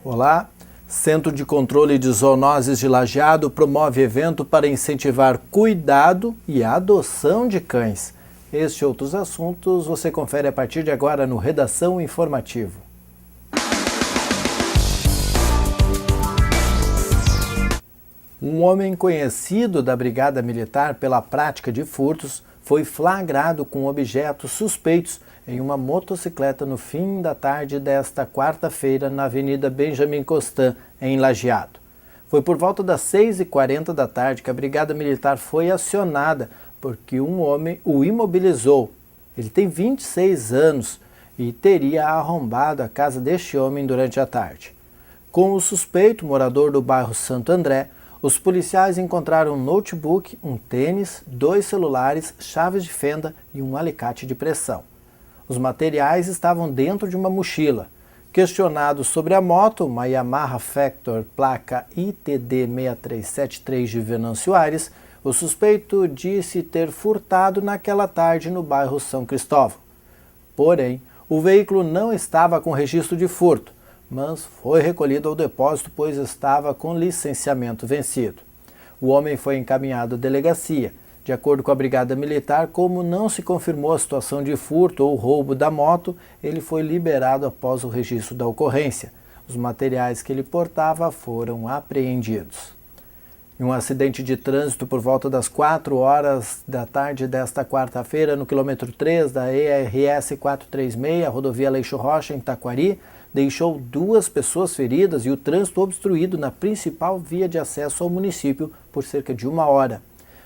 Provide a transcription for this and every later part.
Olá, Centro de Controle de Zoonoses de Lajeado promove evento para incentivar cuidado e adoção de cães. Este e outros assuntos você confere a partir de agora no Redação Informativo. Um homem conhecido da Brigada Militar pela prática de furtos foi flagrado com objetos suspeitos em uma motocicleta no fim da tarde desta quarta-feira na Avenida Benjamin Constant, em Lajeado. Foi por volta das 6h40 da tarde que a Brigada Militar foi acionada porque um homem o imobilizou. Ele tem 26 anos e teria arrombado a casa deste homem durante a tarde. Com o suspeito, morador do bairro Santo André, os policiais encontraram um notebook, um tênis, 2 celulares, chaves de fenda e um alicate de pressão. Os materiais estavam dentro de uma mochila. Questionado sobre a moto, uma Yamaha Factor placa ITD 6373 de Venâncio Aires, o suspeito disse ter furtado naquela tarde no bairro São Cristóvão. Porém, o veículo não estava com registro de furto, mas foi recolhido ao depósito pois estava com licenciamento vencido. O homem foi encaminhado à delegacia. De acordo com a Brigada Militar, como não se confirmou a situação de furto ou roubo da moto, ele foi liberado após o registro da ocorrência. Os materiais que ele portava foram apreendidos. Em um acidente de trânsito por volta das 4 horas da tarde desta quarta-feira, no quilômetro 3 da ERS 436, a rodovia Aleixo Rocha, em Taquari, deixou 2 pessoas feridas e o trânsito obstruído na principal via de acesso ao município por cerca de 1 hora.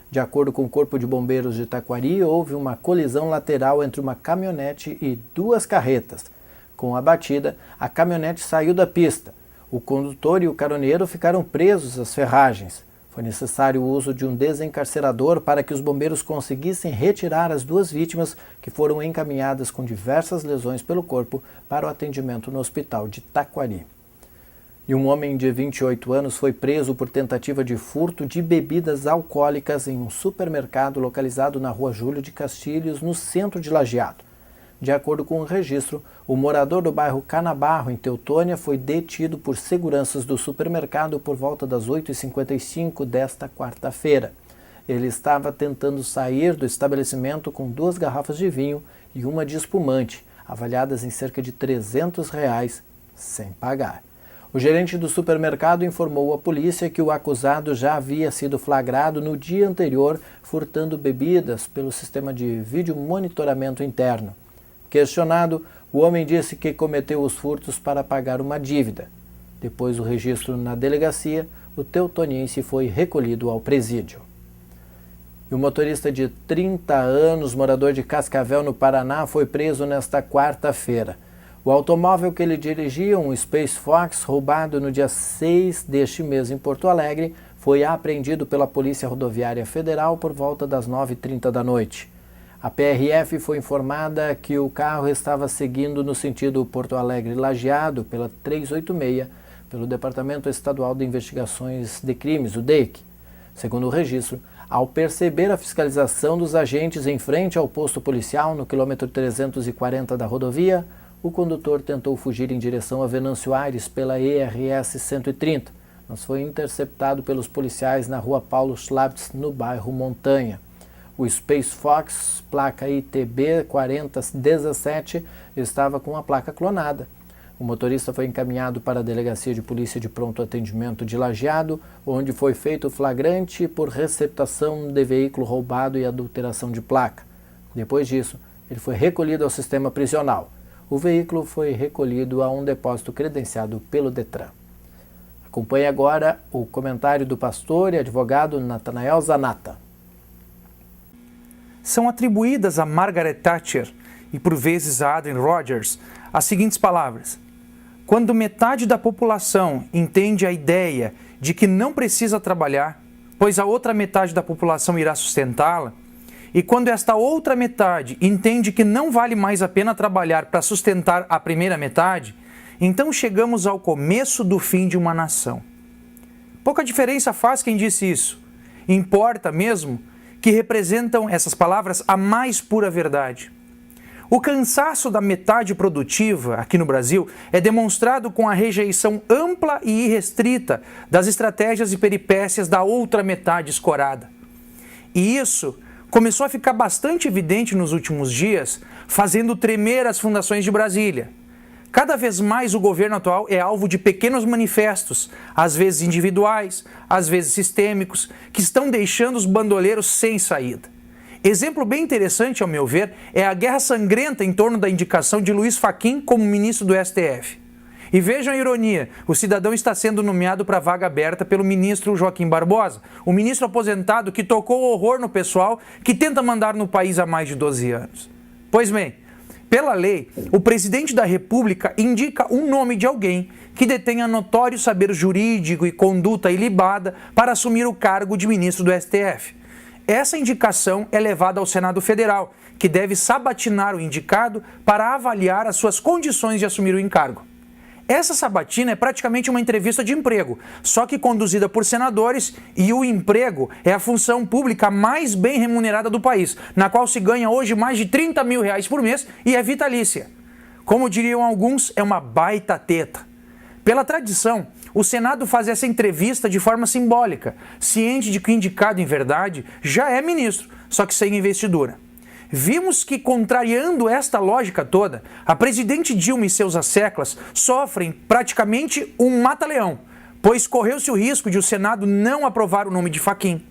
De acordo com o Corpo de Bombeiros de Taquari, houve uma colisão lateral entre uma caminhonete e 2 carretas. Com a batida, a caminhonete saiu da pista. O condutor e o caroneiro ficaram presos às ferragens. Foi necessário o uso de um desencarcerador para que os bombeiros conseguissem retirar as 2 vítimas, que foram encaminhadas com diversas lesões pelo corpo para o atendimento no hospital de Taquari. E um homem de 28 anos foi preso por tentativa de furto de bebidas alcoólicas em um supermercado localizado na rua Júlio de Castilhos, no centro de Lajeado. De acordo com o registro, o morador do bairro Canabarro, em Teutônia, foi detido por seguranças do supermercado por volta das 8h55 desta quarta-feira. Ele estava tentando sair do estabelecimento com 2 garrafas de vinho e uma de espumante, avaliadas em cerca de R$300, sem pagar. O gerente do supermercado informou à polícia que o acusado já havia sido flagrado no dia anterior furtando bebidas pelo sistema de vídeo monitoramento interno. Questionado, o homem disse que cometeu os furtos para pagar uma dívida. Depois do registro na delegacia, o teutoniense foi recolhido ao presídio. E o motorista de 30 anos, morador de Cascavel, no Paraná, foi preso nesta quarta-feira. O automóvel que ele dirigia, um Space Fox, roubado no dia 6 deste mês em Porto Alegre, foi apreendido pela Polícia Rodoviária Federal por volta das 9h30 da noite. A PRF foi informada que o carro estava seguindo no sentido Porto Alegre-Lajeado pela 386, pelo Departamento Estadual de Investigações de Crimes, o DEIC. Segundo o registro, ao perceber a fiscalização dos agentes em frente ao posto policial no quilômetro 340 da rodovia, o condutor tentou fugir em direção a Venâncio Aires pela ERS 130, mas foi interceptado pelos policiais na rua Paulo Schlabs, no bairro Montanha. O Space Fox, placa ITB 4017, estava com a placa clonada. O motorista foi encaminhado para a Delegacia de Polícia de Pronto Atendimento de Lajeado, onde foi feito flagrante por receptação de veículo roubado e adulteração de placa. Depois disso, ele foi recolhido ao sistema prisional. O veículo foi recolhido a um depósito credenciado pelo Detran. Acompanhe agora o comentário do pastor e advogado Natanael Zanata. São atribuídas a Margaret Thatcher e por vezes a Adrian Rogers as seguintes palavras: quando metade da população entende a ideia de que não precisa trabalhar, pois a outra metade da população irá sustentá-la, e quando esta outra metade entende que não vale mais a pena trabalhar para sustentar a primeira metade, então chegamos ao começo do fim de uma nação. Pouca diferença faz quem disse isso. Importa mesmo que representam essas palavras a mais pura verdade. O cansaço da metade produtiva aqui no Brasil é demonstrado com a rejeição ampla e irrestrita das estratégias e peripécias da outra metade escorada. E isso começou a ficar bastante evidente nos últimos dias, fazendo tremer as fundações de Brasília. Cada vez mais o governo atual é alvo de pequenos manifestos, às vezes individuais, às vezes sistêmicos, que estão deixando os bandoleiros sem saída. Exemplo bem interessante, ao meu ver, é a guerra sangrenta em torno da indicação de Luiz Fachin como ministro do STF. E vejam a ironia, o cidadão está sendo nomeado para a vaga aberta pelo ministro Joaquim Barbosa, o ministro aposentado que tocou horror no pessoal que tenta mandar no país há mais de 12 anos. Pois bem, pela lei, o presidente da República indica um nome de alguém que detenha notório saber jurídico e conduta ilibada para assumir o cargo de ministro do STF. Essa indicação é levada ao Senado Federal, que deve sabatinar o indicado para avaliar as suas condições de assumir o encargo. Essa sabatina é praticamente uma entrevista de emprego, só que conduzida por senadores, e o emprego é a função pública mais bem remunerada do país, na qual se ganha hoje mais de R$30 mil por mês e é vitalícia. Como diriam alguns, é uma baita teta. Pela tradição, o Senado faz essa entrevista de forma simbólica, ciente de que o indicado, em verdade, já é ministro, só que sem investidura. Vimos que, contrariando esta lógica toda, a presidente Dilma e seus asseclas sofrem praticamente um mata-leão, pois correu-se o risco de o Senado não aprovar o nome de Fachin.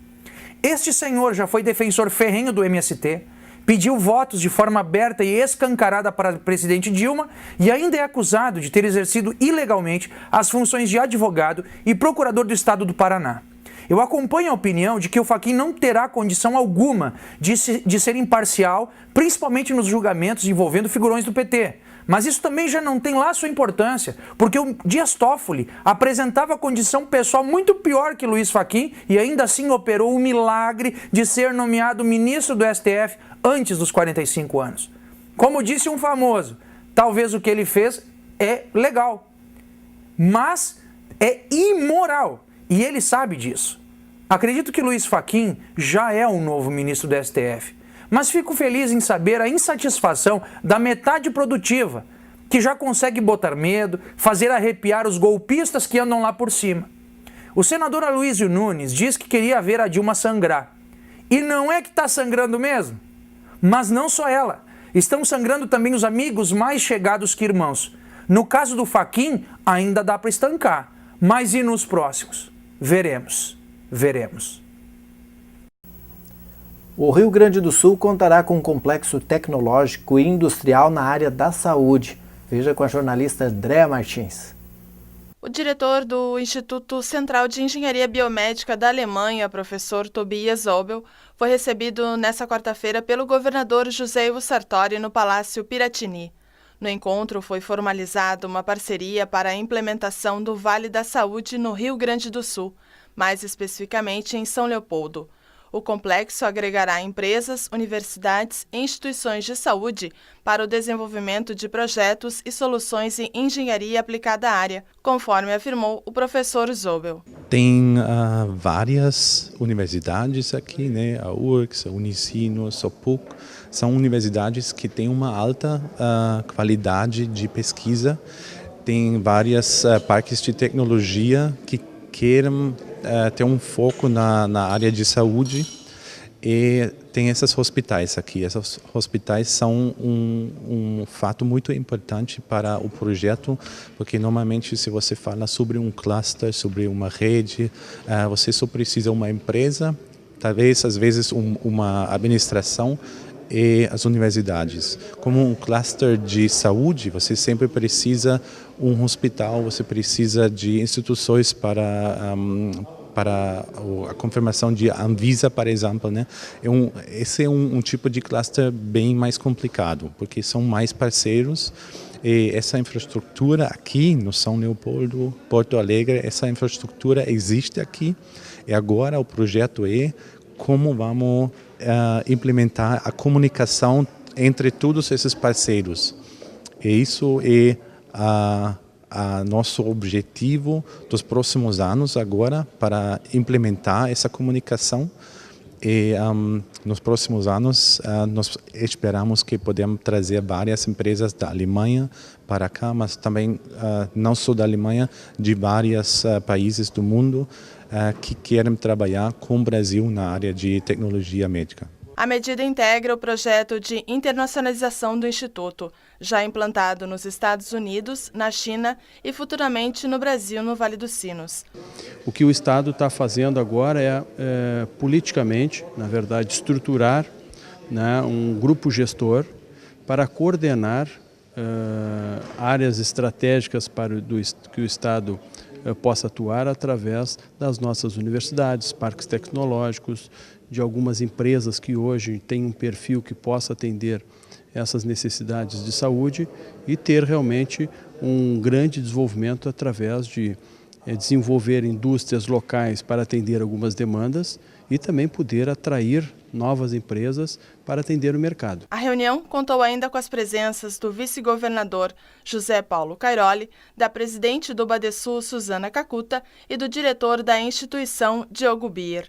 Este senhor já foi defensor ferrenho do MST, pediu votos de forma aberta e escancarada para a presidente Dilma e ainda é acusado de ter exercido ilegalmente as funções de advogado e procurador do Estado do Paraná. Eu acompanho a opinião de que o Fachin não terá condição alguma de ser imparcial, principalmente nos julgamentos envolvendo figurões do PT. Mas isso também já não tem lá sua importância, porque o Dias Toffoli apresentava condição pessoal muito pior que Luiz Fachin e ainda assim operou o milagre de ser nomeado ministro do STF antes dos 45 anos. Como disse um famoso, talvez o que ele fez é legal, mas é imoral. E ele sabe disso. Acredito que Luiz Fachin já é um novo ministro do STF, mas fico feliz em saber a insatisfação da metade produtiva, que já consegue botar medo, fazer arrepiar os golpistas que andam lá por cima. O senador Aloysio Nunes diz que queria ver a Dilma sangrar. E não é que está sangrando mesmo? Mas não só ela. Estão sangrando também os amigos mais chegados que irmãos. No caso do Fachin, ainda dá para estancar. Mas e nos próximos? Veremos. O Rio Grande do Sul contará com um complexo tecnológico e industrial na área da saúde. Veja com a jornalista Andréa Martins. O diretor do Instituto Central de Engenharia Biomédica da Alemanha, professor Tobias Zobel, foi recebido nesta quarta-feira pelo governador José Ivo Sartori no Palácio Piratini. No encontro foi formalizada uma parceria para a implementação do Vale da Saúde no Rio Grande do Sul, mais especificamente em São Leopoldo. O complexo agregará empresas, universidades e instituições de saúde para o desenvolvimento de projetos e soluções em engenharia aplicada à área, conforme afirmou o professor Zobel. Tem várias universidades aqui, né? A URGS, a Unicino, a SOPUC, são universidades que têm uma alta qualidade de pesquisa. Tem várias parques de tecnologia que querem ter um foco na área de saúde, e tem esses hospitais aqui. Esses hospitais são um fato muito importante para o projeto, porque normalmente se você fala sobre um cluster, sobre uma rede, você só precisa uma empresa, talvez às vezes uma administração e as universidades. Como um cluster de saúde, você sempre precisa um hospital, você precisa de instituições para a confirmação de Anvisa, por exemplo, né? Esse é um tipo de cluster bem mais complicado, porque são mais parceiros, e essa infraestrutura aqui no São Leopoldo, Porto Alegre, essa infraestrutura existe aqui, e agora o projeto é como vamos implementar a comunicação entre todos esses parceiros. E isso é nosso objetivo dos próximos anos agora, para implementar essa comunicação E nos próximos anos, nós esperamos que podemos trazer várias empresas da Alemanha para cá, mas também não só da Alemanha, de vários países do mundo que querem trabalhar com o Brasil na área de tecnologia médica. A medida integra o projeto de internacionalização do Instituto, já implantado nos Estados Unidos, na China e futuramente no Brasil, no Vale dos Sinos. O que o Estado está fazendo agora é politicamente, na verdade, estruturar, né, um grupo gestor para coordenar áreas estratégicas que o Estado possa atuar através das nossas universidades, parques tecnológicos, de algumas empresas que hoje têm um perfil que possa atender essas necessidades de saúde e ter realmente um grande desenvolvimento através de desenvolver indústrias locais para atender algumas demandas e também poder atrair novas empresas para atender o mercado. A reunião contou ainda com as presenças do vice-governador José Paulo Cairoli, da presidente do Badesul, Suzana Cacuta, e do diretor da instituição, Diogo Bier.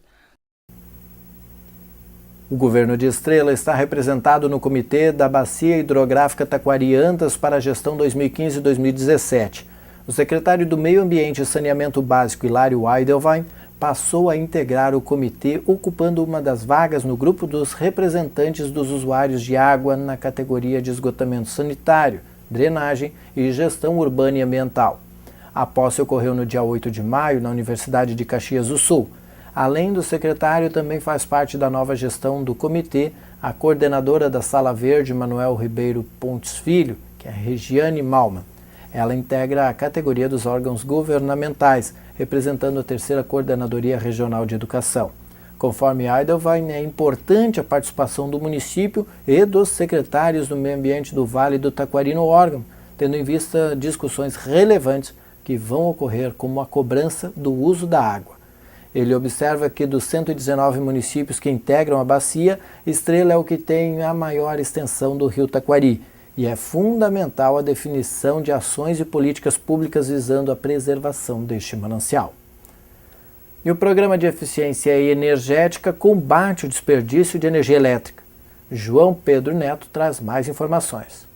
O governo de Estrela está representado no Comitê da Bacia Hidrográfica Taquari-Antas para a gestão 2015-2017. O secretário do Meio Ambiente e Saneamento Básico, Hilário Weidelwein, passou a integrar o comitê, ocupando uma das vagas no grupo dos representantes dos usuários de água na categoria de esgotamento sanitário, drenagem e gestão urbana e ambiental. A posse ocorreu no dia 8 de maio na Universidade de Caxias do Sul. Além do secretário, também faz parte da nova gestão do comitê a coordenadora da Sala Verde, Manuel Ribeiro Pontes Filho, que é Regiane Malman. Ela integra a categoria dos órgãos governamentais, representando a 3ª Coordenadoria Regional de Educação. Conforme Eidelwein, é importante a participação do município e dos secretários do Meio Ambiente do Vale do Taquari no órgão, tendo em vista discussões relevantes que vão ocorrer, como a cobrança do uso da água. Ele observa que dos 119 municípios que integram a bacia, Estrela é o que tem a maior extensão do rio Taquari, e é fundamental a definição de ações e políticas públicas visando a preservação deste manancial. E o Programa de Eficiência Energética combate o desperdício de energia elétrica. João Pedro Neto traz mais informações.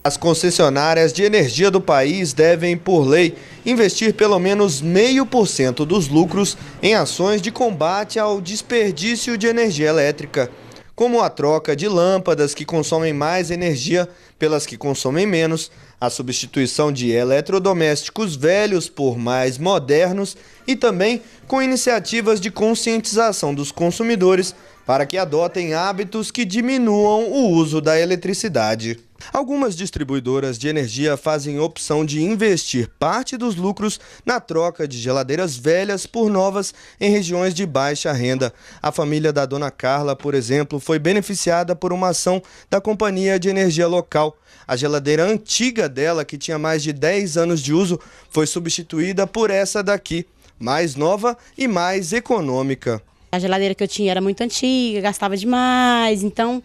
As concessionárias de energia do país devem, por lei, investir pelo menos 0,5% dos lucros em ações de combate ao desperdício de energia elétrica, como a troca de lâmpadas que consomem mais energia pelas que consomem menos, a substituição de eletrodomésticos velhos por mais modernos e também com iniciativas de conscientização dos consumidores para que adotem hábitos que diminuam o uso da eletricidade. Algumas distribuidoras de energia fazem opção de investir parte dos lucros na troca de geladeiras velhas por novas em regiões de baixa renda. A família da dona Carla, por exemplo, foi beneficiada por uma ação da Companhia de Energia Local. A geladeira antiga dela, que tinha mais de 10 anos de uso, foi substituída por essa daqui, mais nova e mais econômica. A geladeira que eu tinha era muito antiga, gastava demais, então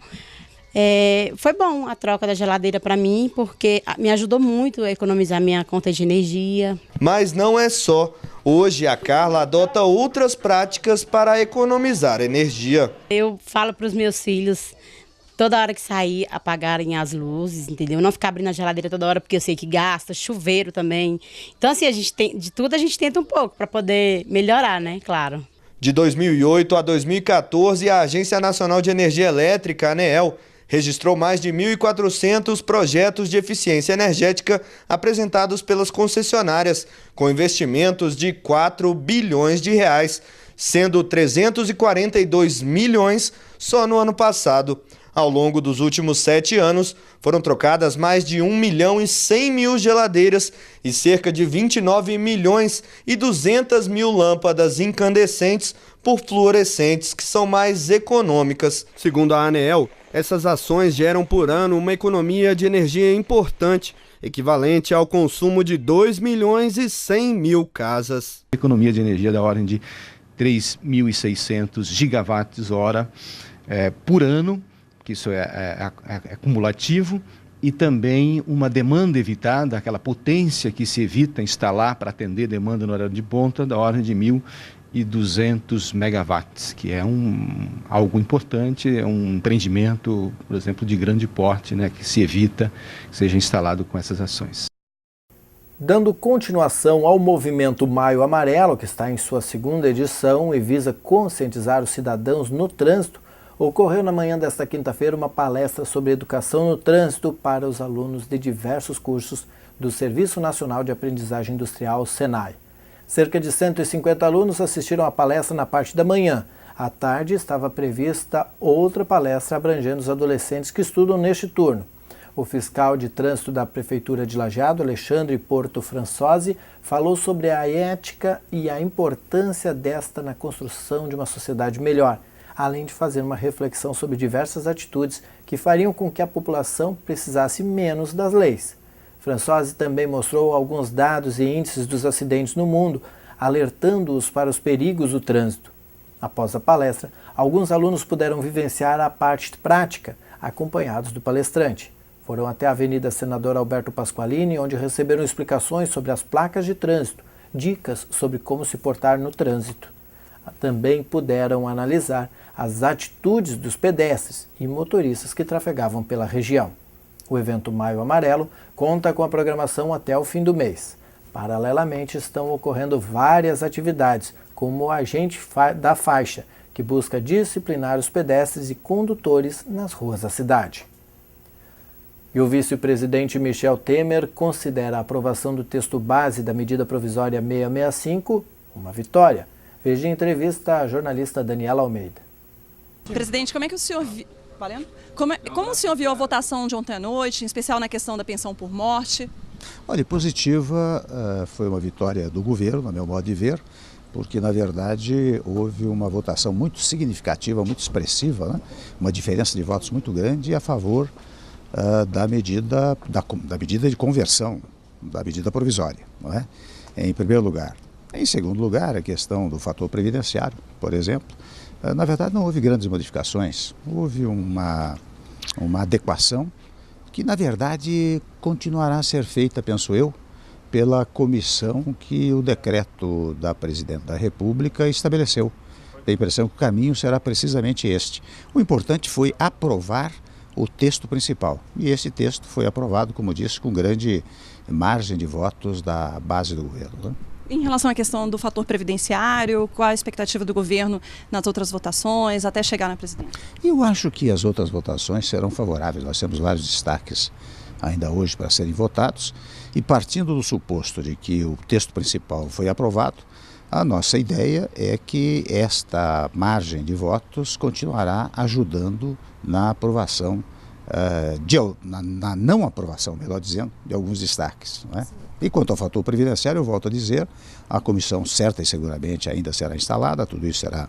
foi bom a troca da geladeira para mim, porque me ajudou muito a economizar minha conta de energia. Mas não é só. Hoje a Carla adota outras práticas para economizar energia. Eu falo para os meus filhos, toda hora que sair, apagarem as luzes, entendeu? Não ficar abrindo a geladeira toda hora, porque eu sei que gasta, chuveiro também. Então assim, de tudo a gente tenta um pouco para poder melhorar, né? Claro. De 2008 a 2014, a Agência Nacional de Energia Elétrica, ANEEL, registrou mais de 1.400 projetos de eficiência energética apresentados pelas concessionárias, com investimentos de 4 bilhões de reais, sendo 342 milhões só no ano passado. Ao longo dos últimos 7 anos, foram trocadas mais de 1.100.000 geladeiras e cerca de 29 milhões e 200 mil lâmpadas incandescentes por fluorescentes, que são mais econômicas. Segundo a ANEEL, essas ações geram por ano uma economia de energia importante, equivalente ao consumo de 2.100.000 casas. Economia de energia da ordem de 3.600 gigawatts-hora por ano, que isso é cumulativo, e também uma demanda evitada, aquela potência que se evita instalar para atender demanda no horário de ponta, da ordem de 1.200 megawatts, que é algo importante, é um empreendimento, por exemplo, de grande porte, né, que se evita que seja instalado com essas ações. Dando continuação ao movimento Maio Amarelo, que está em sua segunda edição e visa conscientizar os cidadãos no trânsito, ocorreu na manhã desta quinta-feira uma palestra sobre educação no trânsito para os alunos de diversos cursos do Serviço Nacional de Aprendizagem Industrial, SENAI. Cerca de 150 alunos assistiram à palestra na parte da manhã. À tarde estava prevista outra palestra abrangendo os adolescentes que estudam neste turno. O fiscal de trânsito da Prefeitura de Lajeado, Alexandre Porto Françosi, falou sobre a ética e a importância desta na construção de uma sociedade melhor, além de fazer uma reflexão sobre diversas atitudes que fariam com que a população precisasse menos das leis. Françosi também mostrou alguns dados e índices dos acidentes no mundo, alertando-os para os perigos do trânsito. Após a palestra, alguns alunos puderam vivenciar a parte prática, acompanhados do palestrante. Foram até a Avenida Senador Alberto Pasqualini, onde receberam explicações sobre as placas de trânsito, dicas sobre como se portar no trânsito. Também puderam analisar as atitudes dos pedestres e motoristas que trafegavam pela região. O evento Maio Amarelo conta com a programação até o fim do mês. Paralelamente, estão ocorrendo várias atividades, como o Agente da Faixa, que busca disciplinar os pedestres e condutores nas ruas da cidade. E o vice-presidente Michel Temer considera a aprovação do texto base da medida provisória 665 uma vitória. Veja a entrevista à jornalista Daniela Almeida. Presidente, como é que o senhor como o senhor viu a votação de ontem à noite, em especial na questão da pensão por morte? Olha, positiva, foi uma vitória do governo, no meu modo de ver, porque na verdade houve uma votação muito significativa, muito expressiva, né? Uma diferença de votos muito grande a favor da medida de conversão, da medida provisória, não é? Em primeiro lugar. Em segundo lugar, a questão do fator previdenciário, por exemplo, na verdade não houve grandes modificações, houve uma adequação que na verdade continuará a ser feita, penso eu, pela comissão que o decreto da Presidente da República estabeleceu. Tenho a impressão que o caminho será precisamente este. O importante foi aprovar o texto principal. E esse texto foi aprovado, como disse, com grande margem de votos da base do governo, né? Em relação à questão do fator previdenciário, qual a expectativa do governo nas outras votações, até chegar na presidência? Eu acho que as outras votações serão favoráveis. Nós temos vários destaques ainda hoje para serem votados. E partindo do suposto de que o texto principal foi aprovado, a nossa ideia é que esta margem de votos continuará ajudando na aprovação, na não aprovação, melhor dizendo, de alguns destaques, não é? E quanto ao fator previdenciário, eu volto a dizer, a comissão certa e seguramente ainda será instalada, tudo isso será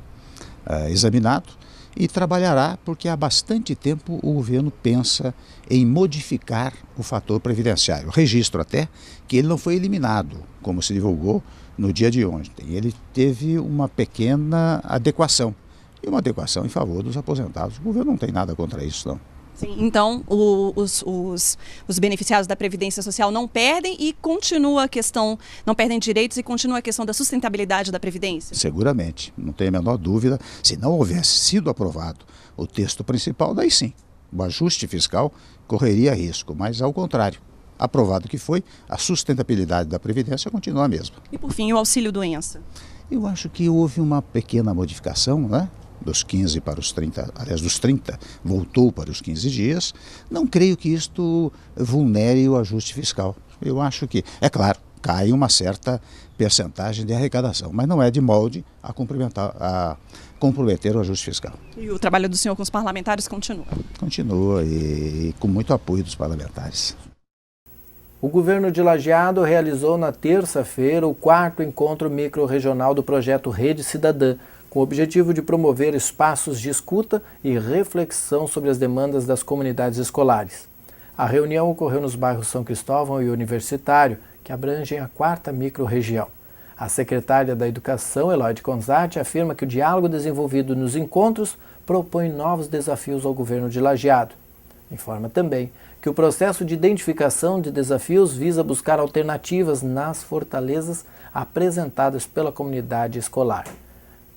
examinado e trabalhará porque há bastante tempo o governo pensa em modificar o fator previdenciário. Registro até que ele não foi eliminado, como se divulgou no dia de ontem. Ele teve uma pequena adequação, e uma adequação em favor dos aposentados. O governo não tem nada contra isso, não. Sim, então, os beneficiários da Previdência Social não perdem e continua a questão, não perdem direitos e continua a questão da sustentabilidade da Previdência? Seguramente, não tenho a menor dúvida. Se não houvesse sido aprovado o texto principal, daí sim, o ajuste fiscal correria risco, mas ao contrário. Aprovado que foi, a sustentabilidade da Previdência continua a mesma. E por fim, o auxílio-doença? Eu acho que houve uma pequena modificação, né? Dos 15 para os 30, aliás, dos 30 voltou para os 15 dias. Não creio que isto vulnere o ajuste fiscal. Eu acho que, é claro, cai uma certa percentagem de arrecadação, mas não é de molde a comprometer o ajuste fiscal. E o trabalho do senhor com os parlamentares continua? Continua e com muito apoio dos parlamentares. O governo de Lajeado realizou na terça-feira o 4º encontro microrregional do projeto Rede Cidadã, com o objetivo de promover espaços de escuta e reflexão sobre as demandas das comunidades escolares. A reunião ocorreu nos bairros São Cristóvão e Universitário, que abrangem a 4ª microrregião. A secretária da Educação, Eloide Conzatti, afirma que o diálogo desenvolvido nos encontros propõe novos desafios ao governo de Lajeado. Informa também que o processo de identificação de desafios visa buscar alternativas nas fortalezas apresentadas pela comunidade escolar.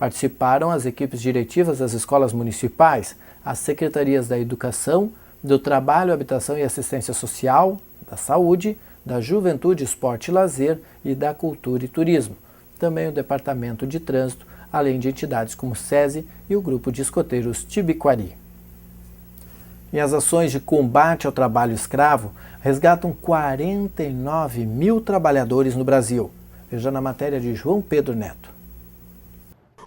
Participaram as equipes diretivas das escolas municipais, as secretarias da Educação, do Trabalho, Habitação e Assistência Social, da Saúde, da Juventude, Esporte e Lazer e da Cultura e Turismo. Também o Departamento de Trânsito, além de entidades como o SESI e o Grupo de Escoteiros Tibiquari. E as ações de combate ao trabalho escravo resgatam 49 mil trabalhadores no Brasil. Veja na matéria de João Pedro Neto.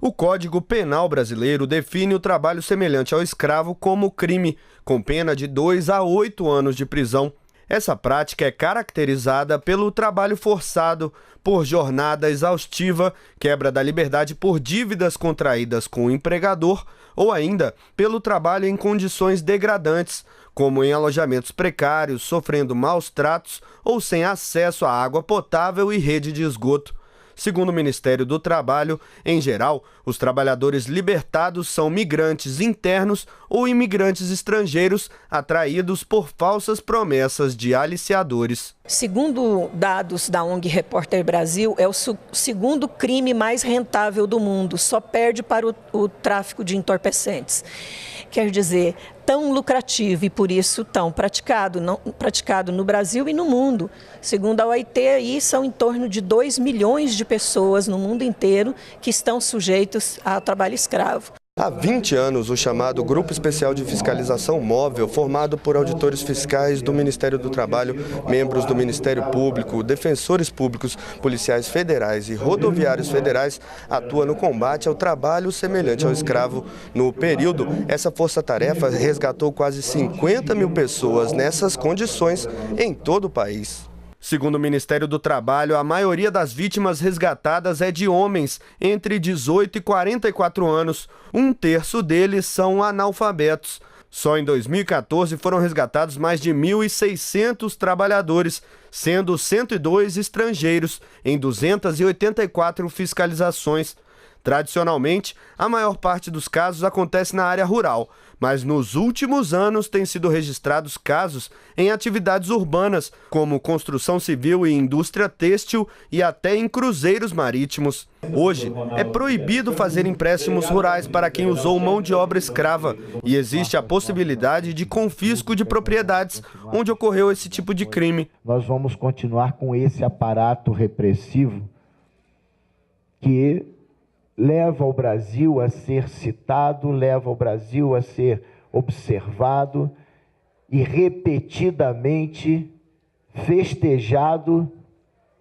O Código Penal brasileiro define o trabalho semelhante ao escravo como crime, com pena de 2 a 8 anos de prisão. Essa prática é caracterizada pelo trabalho forçado, por jornada exaustiva, quebra da liberdade por dívidas contraídas com o empregador ou ainda pelo trabalho em condições degradantes, como em alojamentos precários, sofrendo maus tratos ou sem acesso à água potável e rede de esgoto. Segundo o Ministério do Trabalho, em geral, os trabalhadores libertados são migrantes internos ou imigrantes estrangeiros atraídos por falsas promessas de aliciadores. Segundo dados da ONG Repórter Brasil, é o segundo crime mais rentável do mundo, só perde para o tráfico de entorpecentes. Quer dizer, tão lucrativo e por isso tão praticado no Brasil e no mundo. Segundo a OIT, aí são em torno de 2 milhões de pessoas no mundo inteiro que estão sujeitos a trabalho escravo. Há 20 anos, o chamado Grupo Especial de Fiscalização Móvel, formado por auditores fiscais do Ministério do Trabalho, membros do Ministério Público, defensores públicos, policiais federais e rodoviários federais, atua no combate ao trabalho semelhante ao escravo. No período, essa força-tarefa resgatou quase 50 mil pessoas nessas condições em todo o país. Segundo o Ministério do Trabalho, a maioria das vítimas resgatadas é de homens entre 18 e 44 anos. 1/3 deles são analfabetos. Só em 2014 foram resgatados mais de 1.600 trabalhadores, sendo 102 estrangeiros, em 284 fiscalizações. Tradicionalmente, a maior parte dos casos acontece na área rural, mas nos últimos anos têm sido registrados casos em atividades urbanas, como construção civil e indústria têxtil e até em cruzeiros marítimos. Hoje, é proibido fazer empréstimos rurais para quem usou mão de obra escrava e existe a possibilidade de confisco de propriedades onde ocorreu esse tipo de crime. Nós vamos continuar com esse aparato repressivo que leva o Brasil a ser citado, leva o Brasil a ser observado e repetidamente festejado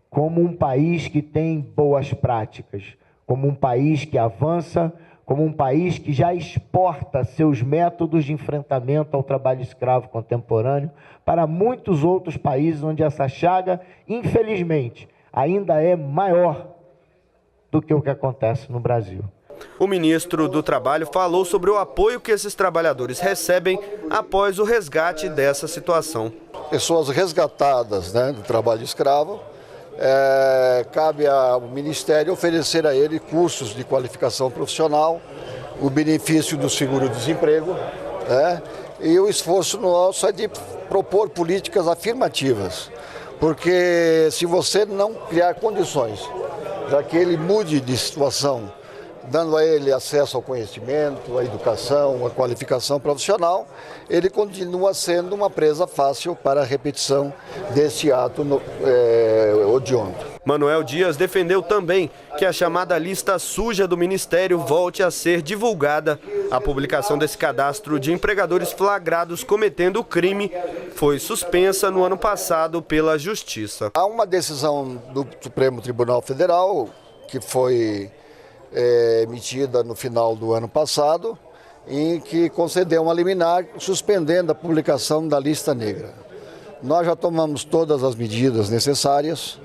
como um país que tem boas práticas, como um país que avança, como um país que já exporta seus métodos de enfrentamento ao trabalho escravo contemporâneo para muitos outros países onde essa chaga, infelizmente, ainda é maior do que o que acontece no Brasil. O ministro do Trabalho falou sobre o apoio que esses trabalhadores recebem após o resgate dessa situação. Pessoas resgatadas, do trabalho escravo, cabe ao Ministério oferecer a ele cursos de qualificação profissional, o benefício do seguro-desemprego, e o esforço nosso é de propor políticas afirmativas, porque se você não criar condições para que ele mude de situação, dando a ele acesso ao conhecimento, à educação, à qualificação profissional, ele continua sendo uma presa fácil para a repetição desse ato hediondo. Manuel Dias defendeu também que a chamada lista suja do Ministério volte a ser divulgada. A publicação desse cadastro de empregadores flagrados cometendo o crime foi suspensa no ano passado pela Justiça. Há uma decisão do Supremo Tribunal Federal que foi emitida no final do ano passado, em que concedeu uma liminar suspendendo a publicação da lista negra. Nós já tomamos todas as medidas necessárias,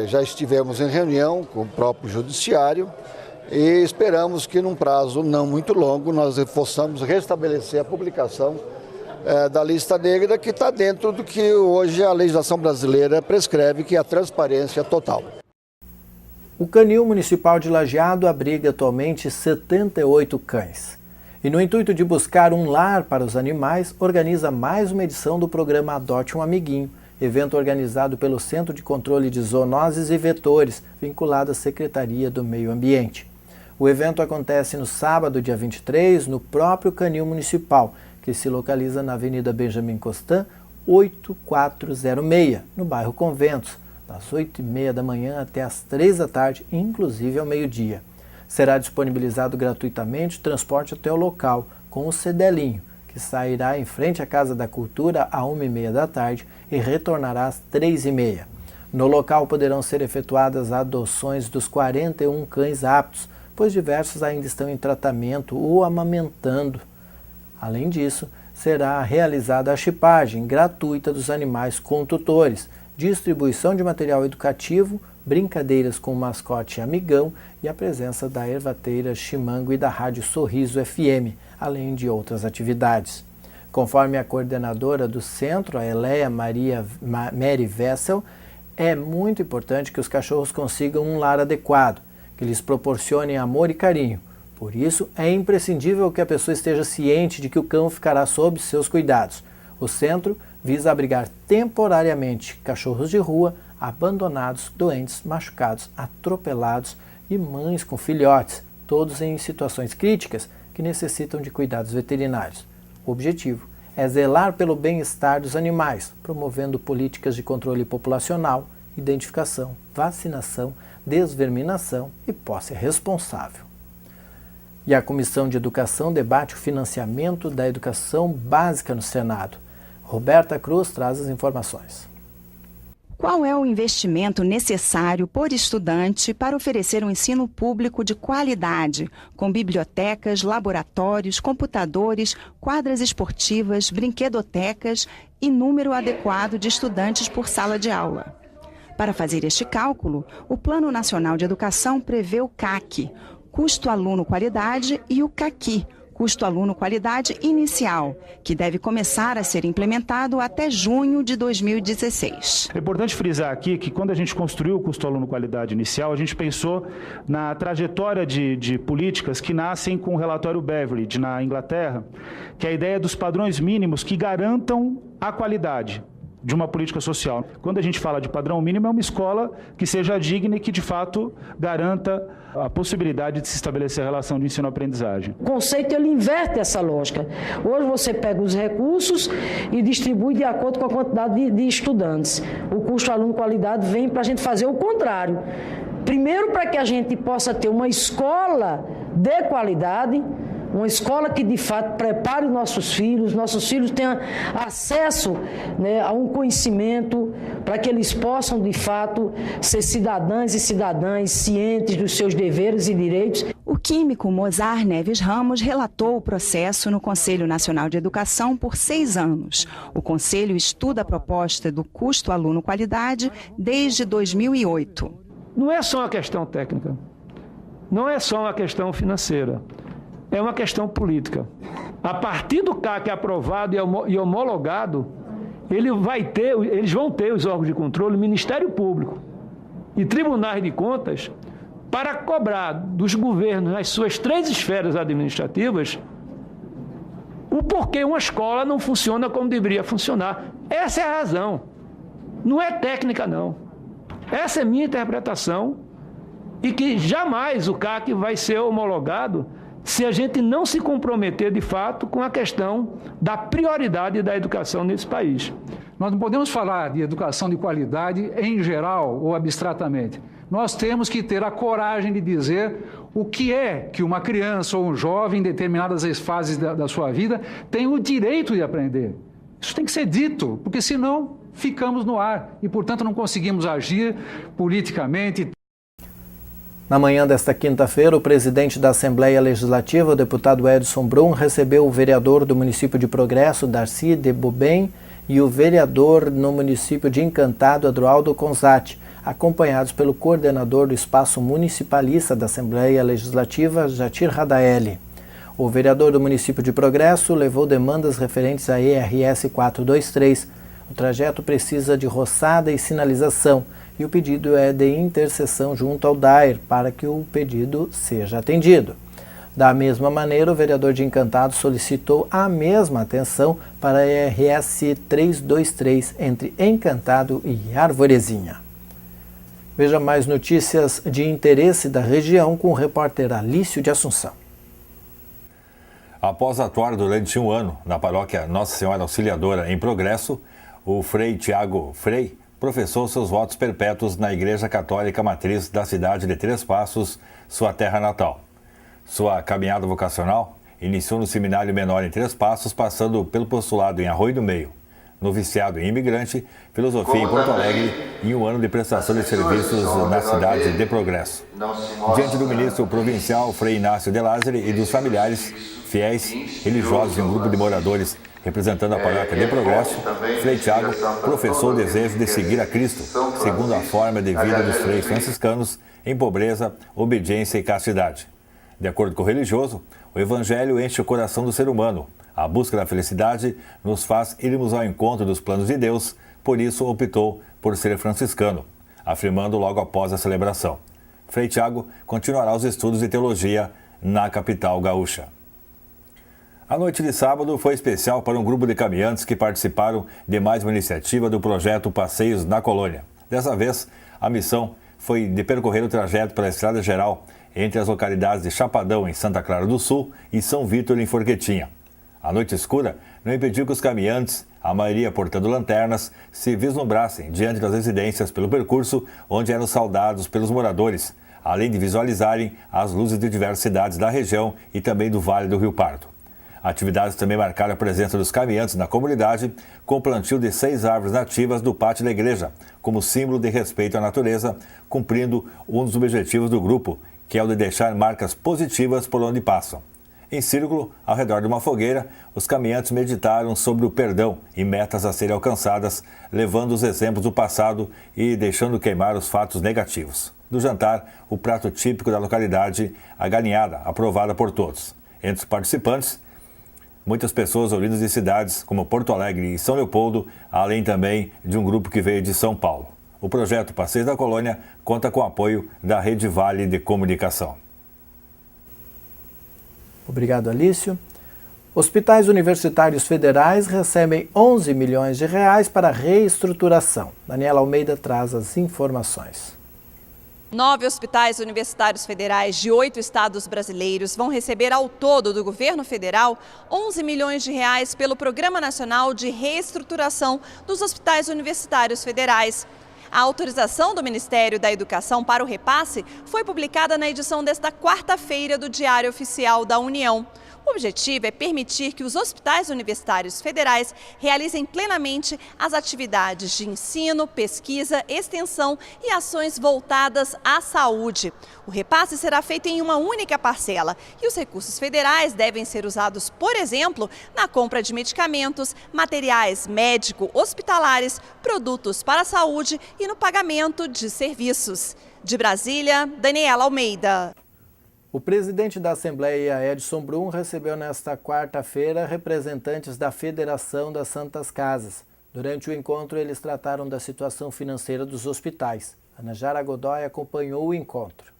já estivemos em reunião com o próprio Judiciário e esperamos que num prazo não muito longo nós possamos restabelecer a publicação da lista negra, que está dentro do que hoje a legislação brasileira prescreve, que é a transparência total. O Canil Municipal de Lajeado abriga atualmente 78 cães. E no intuito de buscar um lar para os animais, organiza mais uma edição do programa Adote um Amiguinho, evento organizado pelo Centro de Controle de Zoonoses e Vetores, vinculado à Secretaria do Meio Ambiente. O evento acontece no sábado, dia 23, no próprio Canil Municipal, que se localiza na Avenida Benjamin Constant, 8406, no bairro Conventos, das 8h30 da manhã até as 3 da tarde, inclusive ao meio-dia. Será disponibilizado gratuitamente o transporte até o local, com o Cedelinho, que sairá em frente à Casa da Cultura às 1h30 da tarde e retornará às 3h30. No local poderão ser efetuadas adoções dos 41 cães aptos, pois diversos ainda estão em tratamento ou amamentando. Além disso, será realizada a chipagem gratuita dos animais com tutores, distribuição de material educativo, brincadeiras com o mascote Amigão e a presença da ervateira Chimango e da Rádio Sorriso FM, além de outras atividades. Conforme a coordenadora do centro, a Eleia Mary Vessel, é muito importante que os cachorros consigam um lar adequado, que lhes proporcionem amor e carinho. Por isso, é imprescindível que a pessoa esteja ciente de que o cão ficará sob seus cuidados. O centro visa abrigar temporariamente cachorros de rua, abandonados, doentes, machucados, atropelados e mães com filhotes, todos em situações críticas que necessitam de cuidados veterinários. O objetivo é zelar pelo bem-estar dos animais, promovendo políticas de controle populacional, identificação, vacinação, desverminação e posse responsável. E a Comissão de Educação debate o financiamento da educação básica no Senado. Roberta Cruz traz as informações. Qual é o investimento necessário por estudante para oferecer um ensino público de qualidade, com bibliotecas, laboratórios, computadores, quadras esportivas, brinquedotecas e número adequado de estudantes por sala de aula? Para fazer este cálculo, o Plano Nacional de Educação prevê o CAQ, Custo Aluno Qualidade, e o CAQI, Custo Aluno Qualidade Inicial, que deve começar a ser implementado até junho de 2016. É importante frisar aqui que quando a gente construiu o Custo Aluno Qualidade Inicial, a gente pensou na trajetória de políticas que nascem com o relatório Beveridge na Inglaterra, que é a ideia dos padrões mínimos que garantam a qualidade de uma política social. Quando a gente fala de padrão mínimo, é uma escola que seja digna e que, de fato, garanta a possibilidade de se estabelecer a relação de ensino-aprendizagem. O conceito, ele inverte essa lógica. Hoje você pega os recursos e distribui de acordo com a quantidade de estudantes. O custo aluno-qualidade vem para a gente fazer o contrário. Primeiro, para que a gente possa ter uma escola de qualidade, uma escola que, de fato, prepare nossos filhos tenham acesso, né, a um conhecimento para que eles possam, de fato, ser cidadãs e cidadãs cientes dos seus deveres e direitos. O químico Mozar Neves Ramos relatou o processo no Conselho Nacional de Educação por 6 anos. O Conselho estuda a proposta do Custo Aluno Qualidade desde 2008. Não é só uma questão técnica, não é só uma questão financeira. É uma questão política. A partir do CAQ aprovado e homologado, eles vão ter os órgãos de controle, Ministério Público e Tribunais de Contas, para cobrar dos governos, nas suas 3 esferas administrativas, o porquê uma escola não funciona como deveria funcionar. Essa é a razão. Não é técnica, não. Essa é a minha interpretação, e que jamais o CAQ vai ser homologado se a gente não se comprometer, de fato, com a questão da prioridade da educação nesse país. Nós não podemos falar de educação de qualidade em geral ou abstratamente. Nós temos que ter a coragem de dizer o que é que uma criança ou um jovem, em determinadas fases da sua vida, tem o direito de aprender. Isso tem que ser dito, porque senão ficamos no ar e, portanto, não conseguimos agir politicamente. Na manhã desta quinta-feira, o presidente da Assembleia Legislativa, o deputado Edson Brum, recebeu o vereador do município de Progresso, Darcy de Bobem, e o vereador no município de Encantado, Adroaldo Consati, acompanhados pelo coordenador do espaço municipalista da Assembleia Legislativa, Jatir Radaeli. O vereador do município de Progresso levou demandas referentes à ERS 423. O trajeto precisa de roçada e sinalização, e o pedido é de intercessão junto ao DAER para que o pedido seja atendido. Da mesma maneira, o vereador de Encantado solicitou a mesma atenção para a RS 323 entre Encantado e Arvorezinha. Veja mais notícias de interesse da região com o repórter Alício de Assunção. Após atuar durante um ano na paróquia Nossa Senhora Auxiliadora em Progresso, o Frei Tiago Frei professou seus votos perpétuos na Igreja Católica Matriz da cidade de Três Passos, sua terra natal. Sua caminhada vocacional iniciou no Seminário Menor em Três Passos, passando pelo postulado em Arroio do Meio, noviciado em Imigrante, filosofia em Porto Alegre e um ano de prestação de serviços na cidade de Progresso. Diante do ministro provincial Frei Inácio de Lázari e dos familiares, fiéis, religiosos e um grupo de moradores representando a paróquia de Progresso, Frei Tiago professou o desejo de seguir a Cristo, segundo a forma de vida dos freis franciscanos, em pobreza, obediência e castidade. De acordo com o religioso, o Evangelho enche o coração do ser humano. A busca da felicidade nos faz irmos ao encontro dos planos de Deus, por isso optou por ser franciscano, afirmando logo após a celebração. Frei Tiago continuará os estudos de teologia na capital gaúcha. A noite de sábado foi especial para um grupo de caminhantes que participaram de mais uma iniciativa do projeto Passeios na Colônia. Dessa vez, a missão foi de percorrer o trajeto pela Estrada Geral entre as localidades de Chapadão, em Santa Clara do Sul, e São Vítor, em Forquetinha. A noite escura não impediu que os caminhantes, a maioria portando lanternas, se vislumbrassem diante das residências pelo percurso onde eram saudados pelos moradores, além de visualizarem as luzes de diversas cidades da região e também do Vale do Rio Pardo. Atividades também marcaram a presença dos caminhantes na comunidade, com o plantio de 6 árvores nativas do pátio da igreja, como símbolo de respeito à natureza, cumprindo um dos objetivos do grupo, que é o de deixar marcas positivas por onde passam. Em círculo, ao redor de uma fogueira, os caminhantes meditaram sobre o perdão e metas a serem alcançadas, levando os exemplos do passado e deixando queimar os fatos negativos. No jantar, o prato típico da localidade, a galinhada, aprovada por todos. Entre os participantes, muitas pessoas oriundas de cidades como Porto Alegre e São Leopoldo, além também de um grupo que veio de São Paulo. O projeto Passeios da Colônia conta com o apoio da Rede Vale de Comunicação. Obrigado, Alício. Hospitais universitários federais recebem 11 milhões de reais para reestruturação. Daniela Almeida traz as informações. 9 hospitais universitários federais de 8 estados brasileiros vão receber ao todo do governo federal 11 milhões de reais pelo Programa Nacional de Reestruturação dos Hospitais Universitários Federais. A autorização do Ministério da Educação para o repasse foi publicada na edição desta quarta-feira do Diário Oficial da União. O objetivo é permitir que os hospitais universitários federais realizem plenamente as atividades de ensino, pesquisa, extensão e ações voltadas à saúde. O repasse será feito em uma única parcela e os recursos federais devem ser usados, por exemplo, na compra de medicamentos, materiais médico-hospitalares, produtos para a saúde e no pagamento de serviços. De Brasília, Daniela Almeida. O presidente da Assembleia, Edson Brum, recebeu nesta quarta-feira representantes da Federação das Santas Casas. Durante o encontro, eles trataram da situação financeira dos hospitais. Ana Jara Godoy acompanhou o encontro.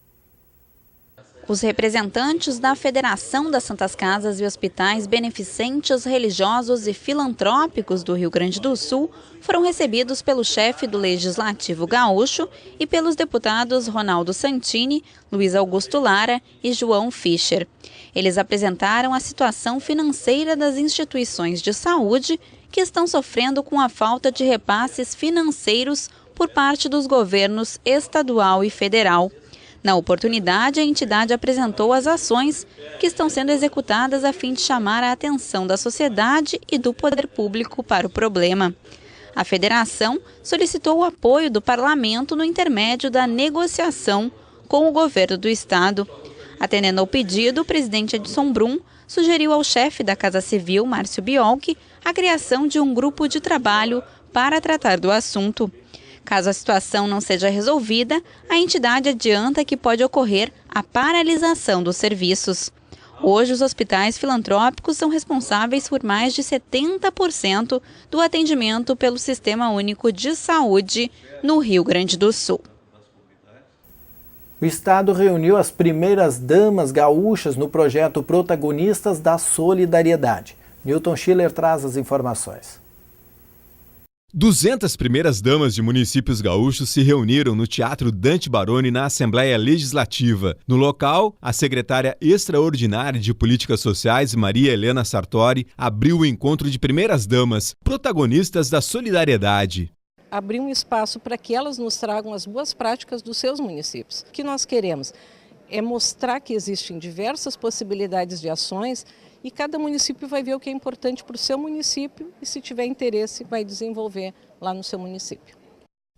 Os representantes da Federação das Santas Casas e Hospitais Beneficentes, Religiosos e Filantrópicos do Rio Grande do Sul foram recebidos pelo chefe do Legislativo Gaúcho e pelos deputados Ronaldo Santini, Luiz Augusto Lara e João Fischer. Eles apresentaram a situação financeira das instituições de saúde que estão sofrendo com a falta de repasses financeiros por parte dos governos estadual e federal. Na oportunidade, a entidade apresentou as ações que estão sendo executadas a fim de chamar a atenção da sociedade e do poder público para o problema. A federação solicitou o apoio do parlamento no intermédio da negociação com o governo do estado. Atendendo ao pedido, o presidente Edson Brum sugeriu ao chefe da Casa Civil, Márcio Biolchi, a criação de um grupo de trabalho para tratar do assunto. Caso a situação não seja resolvida, a entidade adianta que pode ocorrer a paralisação dos serviços. Hoje, os hospitais filantrópicos são responsáveis por mais de 70% do atendimento pelo Sistema Único de Saúde no Rio Grande do Sul. O Estado reuniu as primeiras damas gaúchas no projeto Protagonistas da Solidariedade. Newton Schiller traz as informações. 200 primeiras damas de municípios gaúchos se reuniram no Teatro Dante Baroni na Assembleia Legislativa. No local, a secretária extraordinária de Políticas Sociais, Maria Helena Sartori, abriu o encontro de primeiras damas, protagonistas da solidariedade. Abrir um espaço para que elas nos tragam as boas práticas dos seus municípios. O que nós queremos é mostrar que existem diversas possibilidades de ações e cada município vai ver o que é importante para o seu município e, se tiver interesse, vai desenvolver lá no seu município.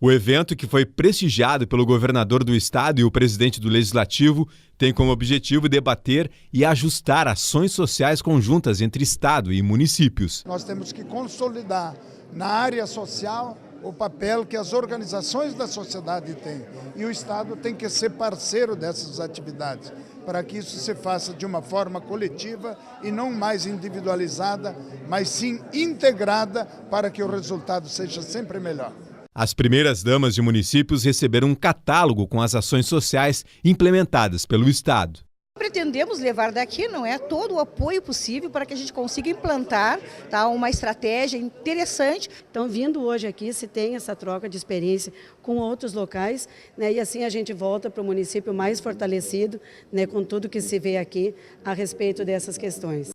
O evento, que foi prestigiado pelo governador do estado e o presidente do Legislativo, tem como objetivo debater e ajustar ações sociais conjuntas entre estado e municípios. Nós temos que consolidar na área social o papel que as organizações da sociedade têm. E o Estado tem que ser parceiro dessas atividades, para que isso se faça de uma forma coletiva e não mais individualizada, mas sim integrada, para que o resultado seja sempre melhor. As primeiras damas de municípios receberam um catálogo com as ações sociais implementadas pelo Estado. Pretendemos levar daqui, não é, todo o apoio possível para que a gente consiga implantar, tá, uma estratégia interessante. Então, vindo hoje aqui, se tem essa troca de experiência com outros locais, né, e assim a gente volta para o município mais fortalecido, né, com tudo que se vê aqui a respeito dessas questões.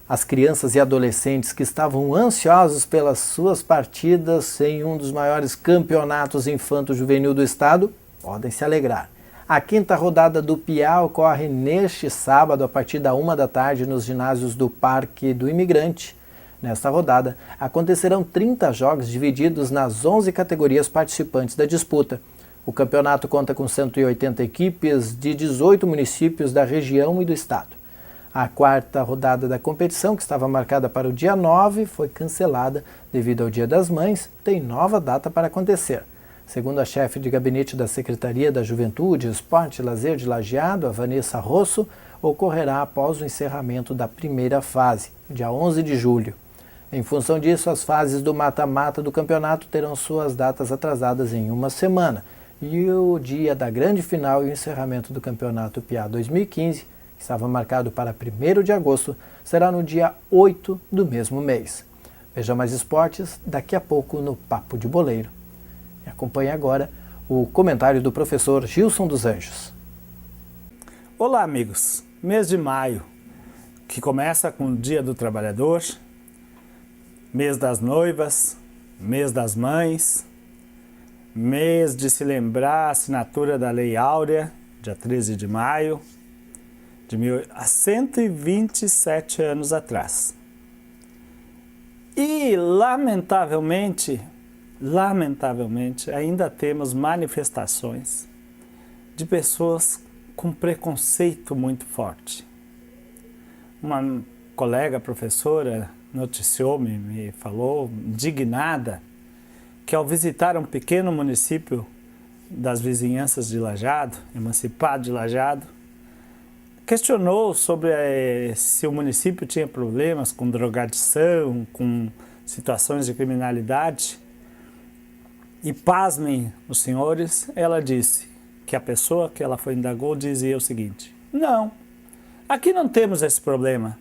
As crianças e adolescentes que estavam ansiosos pelas suas partidas em um dos maiores campeonatos infanto-juvenil do estado podem se alegrar. A 5ª rodada do PIA ocorre neste sábado, a partir da 1 da tarde, nos ginásios do Parque do Imigrante. Nesta rodada, acontecerão 30 jogos divididos nas 11 categorias participantes da disputa. O campeonato conta com 180 equipes de 18 municípios da região e do estado. A 4ª rodada da competição, que estava marcada para o dia 9, foi cancelada devido ao Dia das Mães, tem nova data para acontecer. Segundo a chefe de gabinete da Secretaria da Juventude, Esporte e Lazer de Lajeado, a Vanessa Rosso, ocorrerá após o encerramento da primeira fase, dia 11 de julho. Em função disso, as fases do mata-mata do campeonato terão suas datas atrasadas em uma semana. E o dia da grande final e o encerramento do Campeonato PIA 2015, que estava marcado para 1º de agosto, será no dia 8 do mesmo mês. Veja mais esportes daqui a pouco no Papo de Boleiro. Acompanhe agora o comentário do professor Gilson dos Anjos. Olá, amigos. Mês de maio, que começa com o Dia do Trabalhador, mês das noivas, mês das mães, mês de se lembrar a assinatura da Lei Áurea, dia 13 de maio, há 127 anos atrás. E, lamentavelmente, ainda temos manifestações de pessoas com preconceito muito forte. Uma colega professora noticiou-me, me falou, indignada, que ao visitar um pequeno município das vizinhanças de Lajeado, emancipado de Lajeado, questionou sobre se o município tinha problemas com drogadição, com situações de criminalidade. E pasmem os senhores, ela disse que a pessoa que ela foi indagou dizia o seguinte: não, aqui não temos esse problema,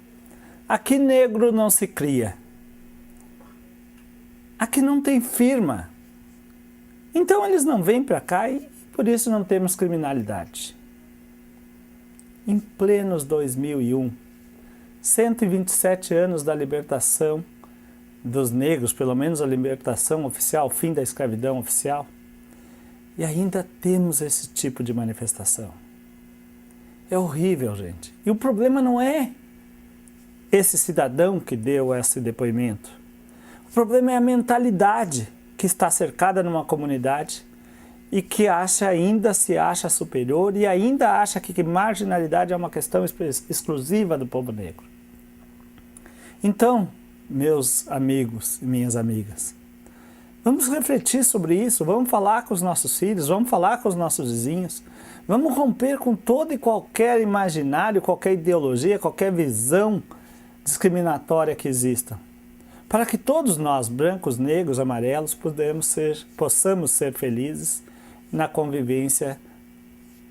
aqui negro não se cria, aqui não tem firma, então eles não vêm para cá e por isso não temos criminalidade. Em plenos 2001, 127 anos da libertação dos negros, pelo menos a libertação oficial, o fim da escravidão oficial, e ainda temos esse tipo de manifestação. É horrível, gente. E o problema não é esse cidadão que deu esse depoimento. O problema é a mentalidade que está cercada numa comunidade e que ainda se acha superior e ainda acha que marginalidade é uma questão exclusiva do povo negro. Então, meus amigos e minhas amigas, vamos refletir sobre isso, vamos falar com os nossos filhos, vamos falar com os nossos vizinhos, vamos romper com todo e qualquer imaginário, qualquer ideologia, qualquer visão discriminatória que exista, para que todos nós, brancos, negros, amarelos, possamos ser felizes na convivência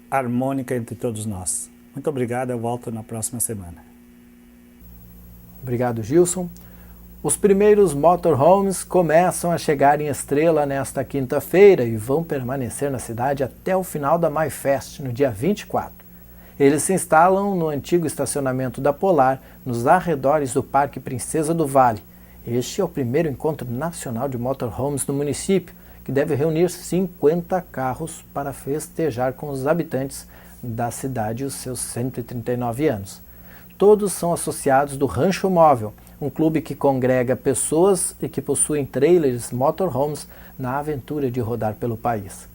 harmônica entre todos nós. Muito obrigado, eu volto na próxima semana. Obrigado, Gilson. Os primeiros motorhomes começam a chegar em Estrela nesta quinta-feira e vão permanecer na cidade até o final da MaiFest, no dia 24. Eles se instalam no antigo estacionamento da Polar, nos arredores do Parque Princesa do Vale. Este é o primeiro encontro nacional de motorhomes no município, que deve reunir 50 carros para festejar com os habitantes da cidade os seus 139 anos. Todos são associados do Rancho Móvel, um clube que congrega pessoas e que possuem trailers motorhomes na aventura de rodar pelo país.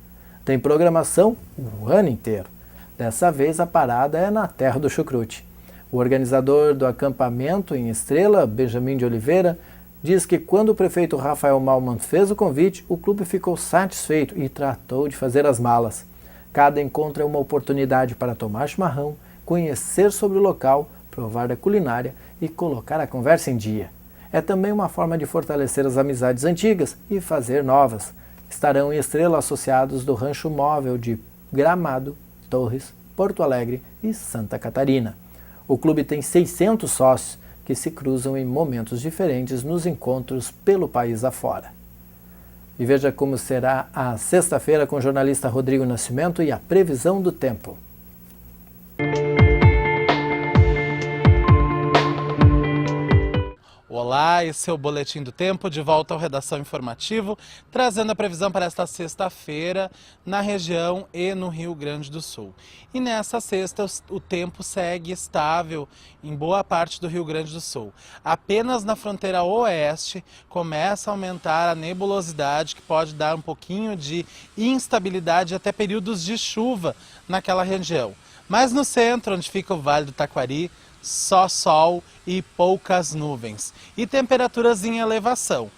Tem programação o ano inteiro. Dessa vez a parada é na Terra do Chucrute. O organizador do acampamento em Estrela, Benjamin de Oliveira, diz que quando o prefeito Rafael Malman fez o convite, o clube ficou satisfeito e tratou de fazer as malas. Cada encontro é uma oportunidade para tomar chimarrão, conhecer sobre o local, provar da culinária e colocar a conversa em dia. É também uma forma de fortalecer as amizades antigas e fazer novas. Estarão em Estrela associados do Rancho Móvel de Gramado, Torres, Porto Alegre e Santa Catarina. O clube tem 600 sócios que se cruzam em momentos diferentes nos encontros pelo país afora. E veja como será a sexta-feira com o jornalista Rodrigo Nascimento e a previsão do tempo. Olá, esse é o Boletim do Tempo, de volta ao Redação Informativo, trazendo a previsão para esta sexta-feira na região e no Rio Grande do Sul. E nesta sexta o tempo segue estável em boa parte do Rio Grande do Sul. Apenas na fronteira oeste começa a aumentar a nebulosidade, que pode dar um pouquinho de instabilidade e até períodos de chuva naquela região. Mas no centro, onde fica o Vale do Taquari, só sol e poucas nuvens. E temperaturas em elevação.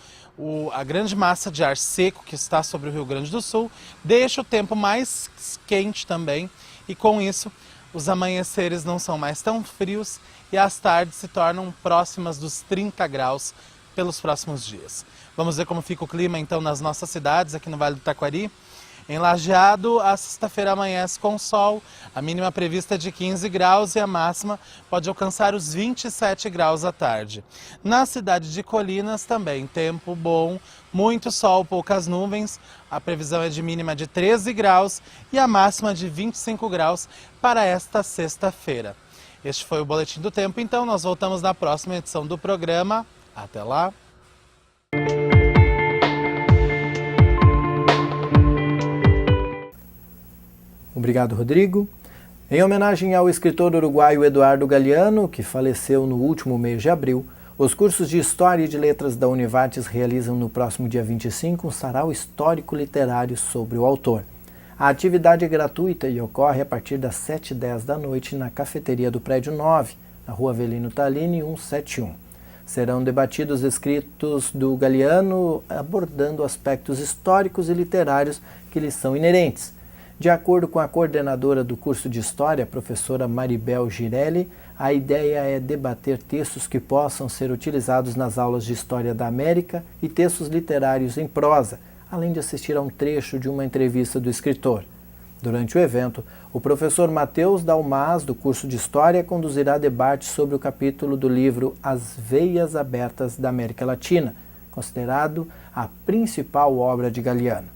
A grande massa de ar seco que está sobre o Rio Grande do Sul deixa o tempo mais quente também. E com isso, os amanheceres não são mais tão frios e as tardes se tornam próximas dos 30 graus pelos próximos dias. Vamos ver como fica o clima então nas nossas cidades aqui no Vale do Taquari. Em Lajeado, a sexta-feira amanhece com sol, a mínima prevista é de 15 graus e a máxima pode alcançar os 27 graus à tarde. Na cidade de Colinas também, tempo bom, muito sol, poucas nuvens, a previsão é de mínima de 13 graus e a máxima de 25 graus para esta sexta-feira. Este foi o Boletim do Tempo, então nós voltamos na próxima edição do programa. Até lá! Obrigado, Rodrigo. Em homenagem ao escritor uruguaio Eduardo Galeano, que faleceu no último mês de abril, os cursos de História e de Letras da Univates realizam no próximo dia 25 um sarau histórico literário sobre o autor. A atividade é gratuita e ocorre a partir das 7h10 da noite na cafeteria do Prédio 9, na Rua Avelino Tallini 171. Serão debatidos escritos do Galeano abordando aspectos históricos e literários que lhes são inerentes. De acordo com a coordenadora do curso de História, a professora Maribel Girelli, a ideia é debater textos que possam ser utilizados nas aulas de História da América e textos literários em prosa, além de assistir a um trecho de uma entrevista do escritor. Durante o evento, o professor Matheus Dalmas, do curso de História, conduzirá debates sobre o capítulo do livro As Veias Abertas da América Latina, considerado a principal obra de Galeano.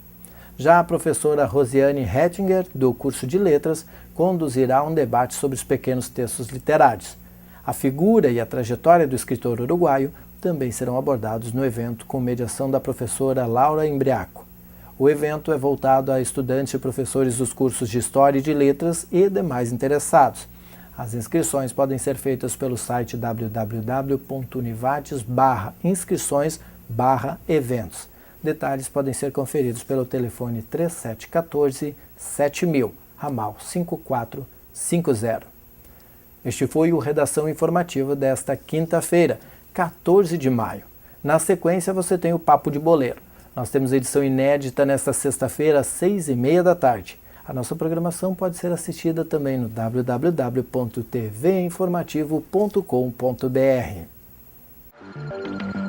Já a professora Rosiane Hettinger, do curso de Letras, conduzirá um debate sobre os pequenos textos literários. A figura e a trajetória do escritor uruguaio também serão abordados no evento com mediação da professora Laura Imbriaco. O evento é voltado a estudantes e professores dos cursos de História e de Letras e demais interessados. As inscrições podem ser feitas pelo site www.univates/inscrições/eventos. Detalhes podem ser conferidos pelo telefone 3714-7000, ramal 5450. Este foi o Redação Informativa desta quinta-feira, 14 de maio. Na sequência você tem o Papo de Boleiro. Nós temos edição inédita nesta sexta-feira às 6h30 da tarde. A nossa programação pode ser assistida também no www.tvinformativo.com.br.